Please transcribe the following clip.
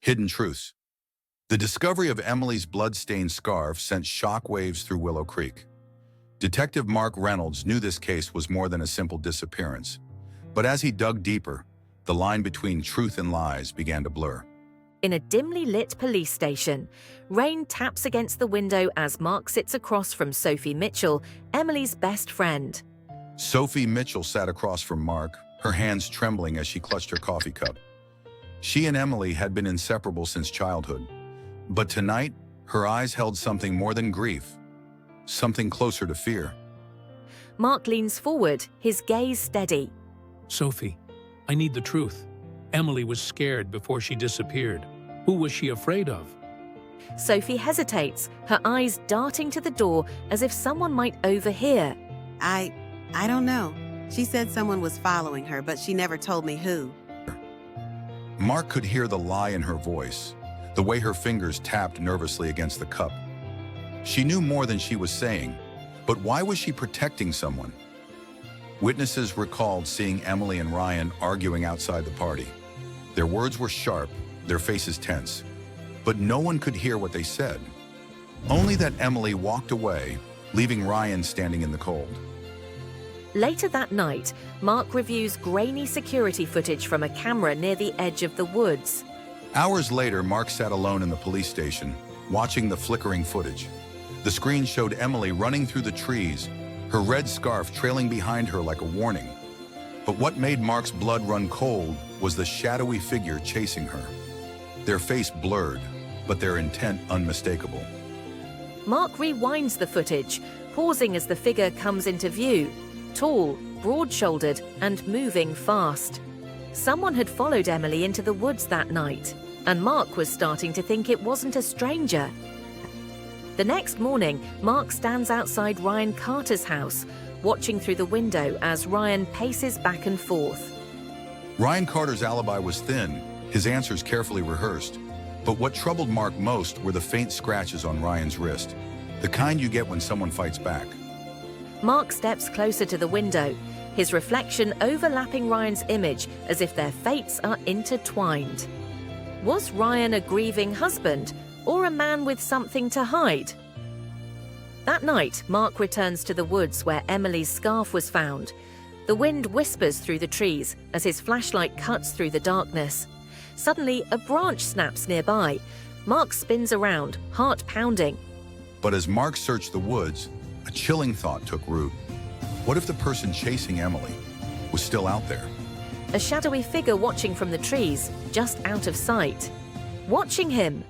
Hidden truths. The discovery of Emily's blood-stained scarf sent shockwaves through Willow Creek. Detective Mark Reynolds knew this case was more than a simple disappearance. But as he dug deeper, the line between truth and lies began to blur. In a dimly lit police station, rain taps against the window as Mark sits across from Sophie Mitchell, Emily's best friend. Sophie Mitchell sat across from Mark, her hands trembling as she clutched her coffee cup. She and Emily had been inseparable since childhood. But tonight, her eyes held something more than grief, something closer to fear. Mark leans forward, his gaze steady. Sophie, I need the truth. Emily was scared before she disappeared. Who was she afraid of? Sophie hesitates, her eyes darting to the door as if someone might overhear. I don't know. She said someone was following her, but she never told me who. Mark could hear the lie in her voice, the way her fingers tapped nervously against the cup. She knew more than she was saying, but why was she protecting someone? Witnesses recalled seeing Emily and Ryan arguing outside the party. Their words were sharp, their faces tense, but no one could hear what they said. Only that Emily walked away, leaving Ryan standing in the cold. Later that night, Mark reviews grainy security footage from a camera near the edge of the woods. Hours later, Mark sat alone in the police station, watching the flickering footage. The screen showed Emily running through the trees, her red scarf trailing behind her like a warning. But what made Mark's blood run cold was the shadowy figure chasing her. Their face blurred, but their intent unmistakable. Mark rewinds the footage, pausing as the figure comes into view, tall, broad-shouldered, and moving fast. Someone had followed Emily into the woods that night, and Mark was starting to think it wasn't a stranger. The next morning, Mark stands outside Ryan Carter's house, watching through the window as Ryan paces back and forth. Ryan Carter's alibi was thin, his answers carefully rehearsed. But what troubled Mark most were the faint scratches on Ryan's wrist, the kind you get when someone fights back. Mark steps closer to the window, his reflection overlapping Ryan's image as if their fates are intertwined. Was Ryan a grieving husband or a man with something to hide? That night, Mark returns to the woods where Emily's scarf was found. The wind whispers through the trees as his flashlight cuts through the darkness. Suddenly, a branch snaps nearby. Mark spins around, heart pounding. But as Mark searched the woods, a chilling thought took root. What if the person chasing Emily was still out there? A shadowy figure watching from the trees, just out of sight. Watching him,